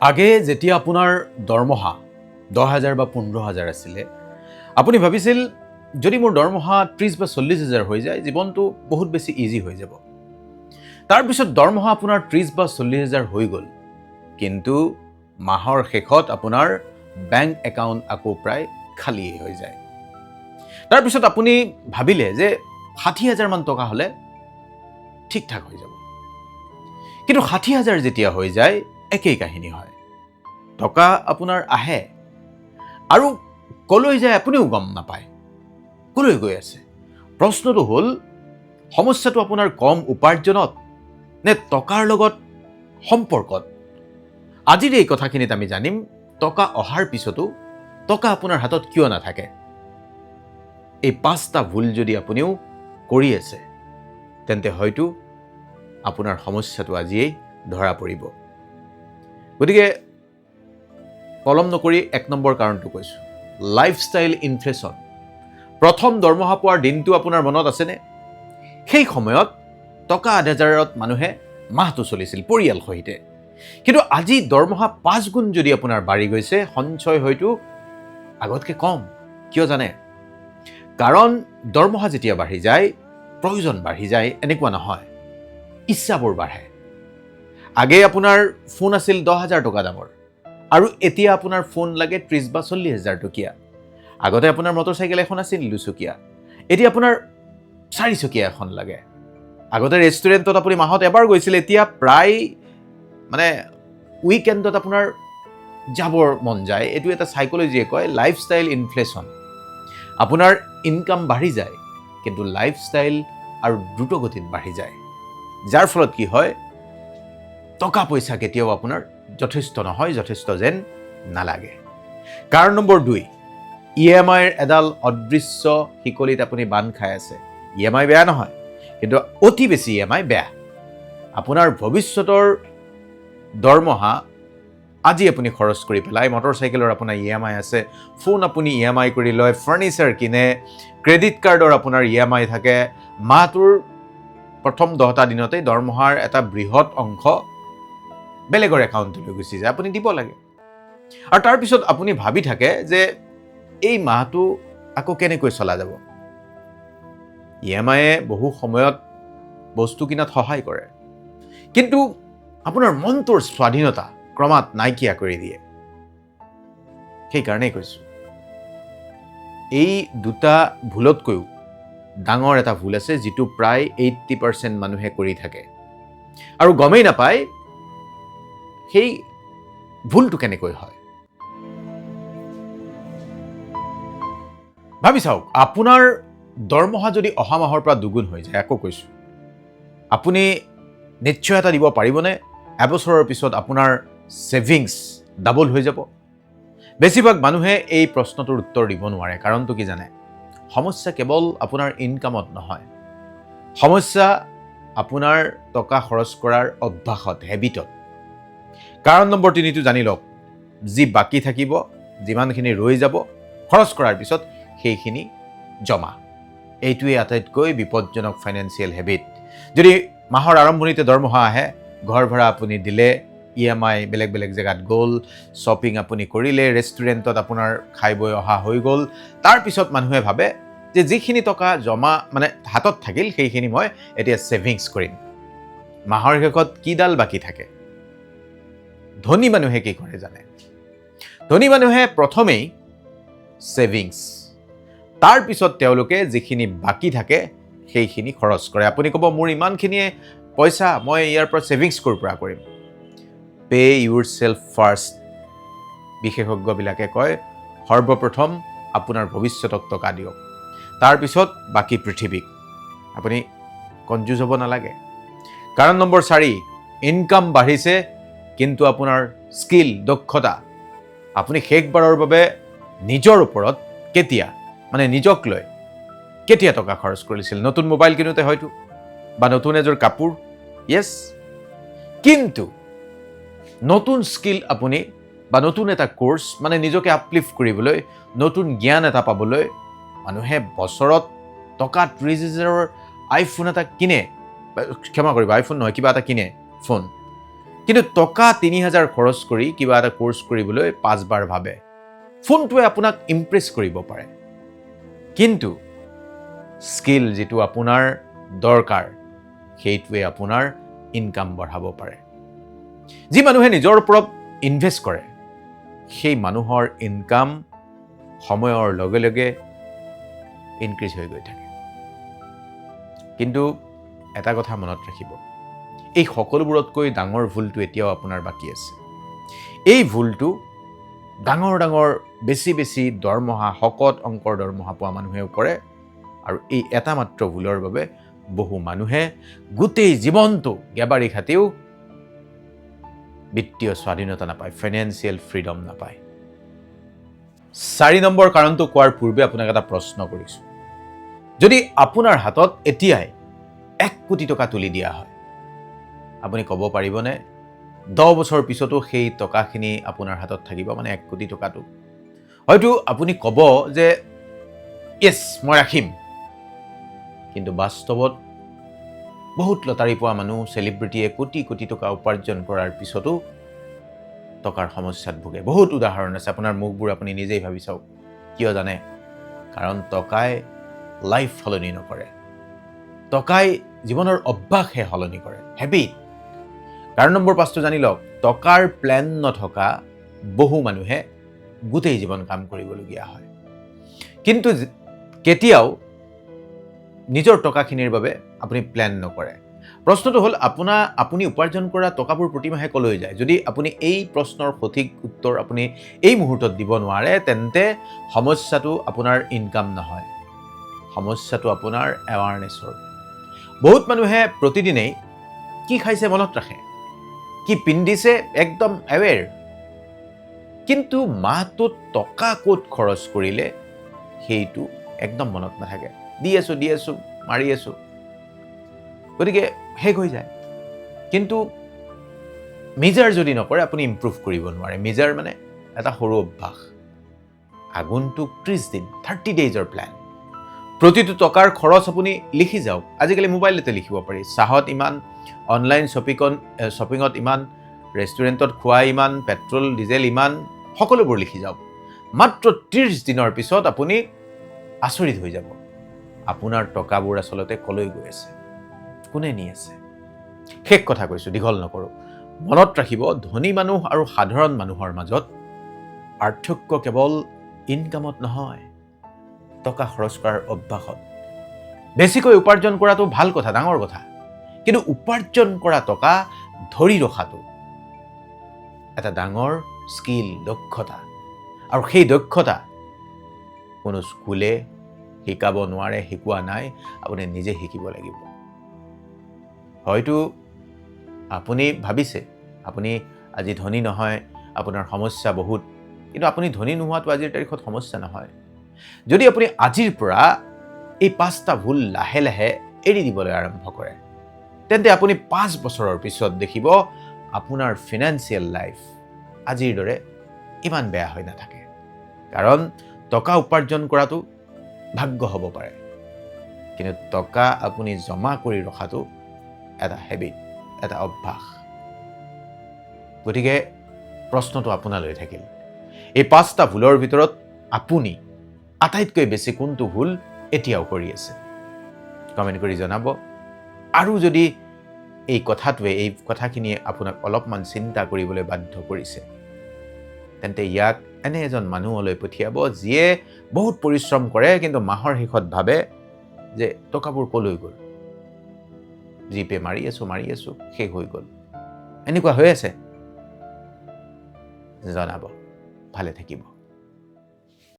আগে যেতিয়া আপোনাৰ দৰমহা 10,000 বা 15,000 আছিলে, আপুনি ভাবিছিল যদি মোৰ দৰমহা 30 বা 40,000 হৈ যায়, জীৱনটো বহুত বেছি ইজি হৈ যাব। তাৰপিছত দৰমহা আপোনাৰ 30 বা 40,000 হৈ গ'ল, কিন্তু মাহৰ শেষত আপোনাৰ বেংক একাউণ্ট আকৌ প্ৰায় খালীয়ে হৈ যায়। তাৰপিছত আপুনি ভাবিলে যে 60,000 মান টকা হ'লে ঠিক ঠাক হৈ যাব। কিন্তু 60,000 যেতিয়া হৈ যায়, একেই কাহিনী হয়। টকা আপোনাৰ আহে আৰু কলৈ যায় আপুনিও গম নাপায়, কলৈ গৈ আছে। প্ৰশ্নটো হ'ল, সমস্যাটো আপোনাৰ কম উপাৰ্জনত নে টকাৰ লগত সম্পৰ্কত? আজিৰ এই কথাখিনিত আমি জানিম, টকা অহাৰ পিছতো টকা আপোনাৰ হাতত কিয় নাথাকে। এই 5টা ভুল যদি আপুনিও কৰি আছে, তেন্তে হয়তো আপোনাৰ সমস্যাটো আজিয়েই ধৰা পৰিব। গতিকে পলম নকৰি 1 নম্বৰ কাৰণটো কৈছোঁ, লাইফষ্টাইল ইনফ্লেশ্যন। প্ৰথম দৰমহা পোৱাৰ দিনটো আপোনাৰ মনত আছেনে? সেই সময়ত টকা 8,000ত মানুহে মাহটো চলিছিল পৰিয়াল সহিতে। কিন্তু আজি দৰমহা 5 গুণ যদি আপোনাৰ বাঢ়ি গৈছে, সঞ্চয় হয়তো আগতকৈ কম। কিয় জানে? কাৰণ দৰমহা যেতিয়া বাঢ়ি যায়, প্ৰয়োজন বাঢ়ি যায় এনেকুৱা নহয়, ইচ্ছাবোৰ বাঢ়ে। আগে আপোনাৰ ফোন আছিল 10,000 টকা দামৰ, আৰু এতিয়া আপোনাৰ ফোন লাগে 30 বা 40,000 টকীয়া। আগতে আপোনাৰ মটৰচাইকেল এখন আছিল 2চকীয়া, এতিয়া আপোনাৰ 4চকীয়া এখন লাগে। আগতে ৰেষ্টুৰেণ্টত আপুনি মাহত এবাৰ গৈছিল, এতিয়া প্ৰায় উইকেণ্ডত আপোনাৰ যাবৰ মন যায়। এইটো এটা চাইকলজিয়ে কয় লাইফষ্টাইল ইনফ্লেশ্যন। আপোনাৰ ইনকাম বাঢ়ি যায়, কিন্তু লাইফষ্টাইল আৰু দ্ৰুতগতিত বাঢ়ি যায়, যাৰ ফলত কি হয়, টকা পইচা কেতিয়াও আপোনাৰ যথেষ্ট নহয়, যথেষ্ট যেন নালাগে। কাৰণ নম্বৰ 2, EMIৰ এডাল অদৃশ্য শিকলিত আপুনি বান্ধ খাই আছে। EMI বেয়া নহয়, কিন্তু অতি বেছি EMI বেয়া। আপোনাৰ ভৱিষ্যতৰ দৰমহা আজি আপুনি খৰচ কৰি পেলাই, মটৰচাইকেলৰ আপোনাৰ EMI আছে, ফোন আপুনি EMI কৰি লয়, ফাৰ্নিচাৰ কিনে, ক্ৰেডিট কাৰ্ডৰ আপোনাৰ EMI থাকে। মাহটোৰ প্ৰথম 10টা দিনতেই দৰমহাৰ এটা বৃহৎ অংশ বেলেগৰ একাউণ্টলৈ গুচি যায়, আপুনি দিব লাগে। আৰু তাৰপিছত আপুনি ভাবি থাকে যে এই মাহটো আকৌ কেনেকৈ চলা যাব। EMIয়ে বহু সময়ত বস্তু কিনাত সহায় কৰে, কিন্তু আপোনাৰ মনটোৰ স্বাধীনতা ক্ৰমাৎ নাইকিয়া কৰি দিয়ে। সেইকাৰণেই কৈছোঁ, এই 2টা ভুলতকৈও ডাঙৰ এটা ভুল আছে, যিটো প্ৰায় 80% মানুহে কৰি থাকে আৰু গমেই নাপায় সেই ভুলটো কেনেকৈ হয়। ভাবি চাওক, আপোনাৰ দৰমহা যদি অহা মাহৰ পৰা 2 গুণ হৈ যায়, আকৌ কৈছোঁ, আপুনি নিশ্চয়তা দিব পাৰিবনে এবছৰৰ পিছত আপোনাৰ ছেভিংছ ডাবল হৈ যাব? বেছিভাগ মানুহে এই প্ৰশ্নটোৰ উত্তৰ দিব নোৱাৰে। কাৰণটো কি জানে? সমস্যা কেৱল আপোনাৰ ইনকামত নহয়, সমস্যা আপোনাৰ টকা খৰচ কৰাৰ অভ্যাসত, হেবিটত। কাৰণ নম্বৰ 3টো জানি লওক, যি বাকী থাকিব, যিমানখিনি ৰৈ যাব, খৰচ কৰাৰ পিছত সেইখিনি জমা। এইটোৱে আটাইতকৈ বিপদজনক ফাইনেন্সিয়েল হেবিট। যদি মাহৰ আৰম্ভণিতে দৰমহা আহে, ঘৰ ভাড়া আপুনি দিলে, EMI বেলেগ বেলেগ জেগাত গ'ল, শ্বপিং আপুনি কৰিলে, ৰেষ্টুৰেণ্টত আপোনাৰ খাই বৈ অহা হৈ গ'ল, তাৰপিছত মানুহে ভাবে যে যিখিনি টকা জমা হাতত থাকিল, সেইখিনি মই এতিয়া ছেভিংছ কৰিম। মাহৰ শেষত কিডাল বাকী থাকে? ধনী মানুহে কি কৰে জানে? ধনী মানুহে প্ৰথমেই ছেভিংছ, তাৰপিছত তেওঁলোকে যিখিনি বাকী থাকে সেইখিনি খৰচ কৰে। আপুনি ক'ব, মোৰ ইমানখিনিয়ে পইচা, মই ইয়াৰ পৰা ছেভিংছ ক'ৰ পৰা কৰিম? পে ইউৰ চেল্ফ ফাৰ্ষ্ট। বিশেষজ্ঞবিলাকে কয়, সৰ্বপ্ৰথম আপোনাৰ ভৱিষ্যতক টকা দিয়ক, তাৰপিছত বাকী পৃথিৱীক। আপুনি কনজুজ হ'ব নালাগে। কাৰণ নম্বৰ 4, ইনকাম বাঢ়িছে, কিন্তু আপোনাৰ স্কিল, দক্ষতা, আপুনি শেষবাৰৰ বাবে নিজৰ ওপৰত কেতিয়া, নিজক লৈ কেতিয়া টকা খৰচ কৰিছিল? নতুন মোবাইল কিনোতে হয়তো, বা নতুন এযোৰ কাপোৰ, য়েছ। কিন্তু নতুন স্কিল আপুনি বা নতুন এটা কোৰ্চ, নিজকে আপলিফ্ট কৰিবলৈ, নতুন জ্ঞান এটা পাবলৈ মানুহে বছৰত টকা 30,000ৰ আইফোন এটা কিনে, ক্ষমা কৰিব, আইফোন নহয়, কিবা এটা কিনে ফোন, কিন্তু টকা ৩,০০০ খৰচ কৰি কিবা এটা কোৰ্চ কৰিবলৈ ৫ বাৰ ভাবে। ফোনটোৱে আপোনাক ইমপ্ৰেছ কৰিব পাৰে, কিন্তু স্কিল যিটো আপোনাৰ দৰকাৰ সেইটোৱে আপোনাৰ ইনকাম বঢ়াব পাৰে। যি মানুহে নিজৰ ওপৰত ইনভেষ্ট কৰে সেই মানুহৰ ইনকাম সময়ৰ লগে লগে ইনক্ৰিজ হৈ গৈ থাকে। কিন্তু এটা কথা মনত ৰাখিব, এই সকলোবোৰতকৈ ডাঙৰ ভুলটো এতিয়াও আপোনাৰ বাকী আছে। এই ভুলটো ডাঙৰ ডাঙৰ বেছি বেছি দৰমহা, শকত অংকৰ দৰমহা পোৱা মানুহেও কৰে, আৰু এই এটা মাত্ৰ ভুলৰ বাবে বহু মানুহে গোটেই জীৱনটো গেবাৰি খাটিও বিত্তীয় স্বাধীনতা নাপায়, ফাইনেন্সিয়েল ফ্ৰীডম নাপায়। ৪ নম্বৰ কাৰণটো কোৱাৰ পূৰ্বে আপোনাক এটা প্ৰশ্ন কৰিছোঁ। যদি আপোনাৰ হাতত এতিয়াই ১ কোটি টকা তুলি দিয়া হয়, আপুনি ক'ব পাৰিবনে ১০ বছৰ পিছতো সেই টকাখিনি আপোনাৰ হাতত থাকিব, মানে ১ কোটি টকাটো? হয়তো আপুনি ক'ব যে য়েছ মই ৰাখিম, কিন্তু বাস্তৱত বহুত লটাৰী পোৱা মানুহ, চেলিব্ৰিটিয়ে কোটি কোটি টকা উপাৰ্জন কৰাৰ পিছতো টকাৰ সমস্যাত ভোগে। বহুত উদাহৰণ আছে, আপোনাৰ মুখবোৰ আপুনি নিজেই ভাবি চাওক। কিয় জানে? কাৰণ টকাই লাইফ সলনি নকৰে, টকাই জীৱনৰ অভ্যাসহে সলনি কৰে, হেবিট। কাৰণ নম্বৰ ৫টো জানি লওক, টকাৰ প্লেন নথকা বহু মানুহে গোটেই জীৱন কাম কৰিবলগীয়া হয়, কিন্তু কেতিয়াও নিজৰ টকাখিনিৰ বাবে আপুনি প্লেন নকৰে। প্ৰশ্নটো হ'ল আপুনি উপাৰ্জন কৰা টকাবোৰ প্ৰতিমাহে কলৈ যায়? যদি আপুনি এই প্ৰশ্নৰ সঠিক উত্তৰ আপুনি এই মুহূৰ্তত দিব নোৱাৰে, তেন্তে সমস্যাটো আপোনাৰ ইনকাম নহয়, সমস্যাটো আপোনাৰ এৱাৰনেছৰ। বহুত মানুহে প্ৰতিদিনেই কি খাইছে মনত ৰাখে, কি পিন্ধিছে একদম এৱেৰ, কিন্তু মাহটোত টকা ক'ত খৰচ কৰিলে সেইটো একদম মনত নাথাকে। দি আছোঁ মাৰি আছোঁ, গতিকে শেষ হৈ যায়। কিন্তু মেজাৰ যদি নকৰে আপুনি ইম্প্ৰুভ কৰিব নোৱাৰে। মেজাৰ মানে এটা সৰু অভ্যাস। আগন্তুক 30 দিন 30 ডেইজৰ প্লেন, প্ৰতিটো টকাৰ খৰচ আপুনি লিখি যাওক। আজিকালি মোবাইলতে লিখিব পাৰি, চাহত ইমান, অনলাইন শ্বপিঙত ইমান, ৰেষ্টুৰেণ্টত খোৱা ইমান, পেট্ৰল ডিজেল ইমান, সকলোবোৰ লিখি যাওক। মাত্ৰ 30 দিনৰ পিছত আপুনি আচৰিত হৈ যাব আপোনাৰ টকাবোৰ আচলতে কলৈ গৈ আছে, কোনে নি আছে। শেষ কথা কৈছোঁ, দীঘল নকৰোঁ। মনত ৰাখিব, ধনী মানুহ আৰু সাধাৰণ মানুহৰ মাজত পাৰ্থক্য কেৱল ইনকামত নহয়, টকা খৰচ কৰাৰ অভ্যাসত। বেছিকৈ উপাৰ্জন কৰাটো ভাল কথা, ডাঙৰ কথা, কিন্তু উপাৰ্জন কৰা টকা ধৰি ৰখাটো এটা ডাঙৰ স্কিল, দক্ষতা, আৰু সেই দক্ষতা কোনো স্কুলে শিকাব নোৱাৰে, শিকোৱা নাই, আপুনি নিজে শিকিব লাগিব। হয়তো আপুনি ভাবিছে আপুনি আজি ধনী নহয়, আপোনাৰ সমস্যা বহুত, কিন্তু আপুনি ধনী নোহোৱাটো আজিৰ তাৰিখত সমস্যা নহয়। যদি আপুনি আজিৰ পৰা এই 5টা ভুল লাহে লাহে এৰি দিবলৈ আৰম্ভ কৰে, তেন্তে আপুনি 5 বছৰৰ পিছত দেখিব আপোনাৰ ফিনান্সিয়েল লাইফ আজিৰ দৰে ইমান বেয়া হৈ নাথাকে। কাৰণ টকা উপাৰ্জন কৰাটো ভাগ্য হ'ব পাৰে, কিন্তু টকা আপুনি জমা কৰি ৰখাটো এটা হেবিট, এটা অভ্যাস। গতিকে প্ৰশ্নটো আপোনালৈ থাকিল, এই 5টা ভুলৰ ভিতৰত আপুনি আটাইতকৈ বেছি কোনটো ভুল এতিয়াও কৰি আছে? কমেণ্ট কৰি জনাব। আৰু যদি এই কথাখিনিয়ে আপোনাক অলপমান চিন্তা কৰিবলৈ বাধ্য কৰিছে, তেন্তে ইয়াক এনে এজন মানুহলৈ পঠিয়াব যিয়ে বহুত পৰিশ্ৰম কৰে, কিন্তু মাহৰ শেষত ভাবে যে টকাবোৰ কলৈ গ'ল, জিপে মাৰি আছোঁ, শেষ হৈ গ'ল। এনেকুৱা হৈ আছে? জনাব। ভালে থাকিব।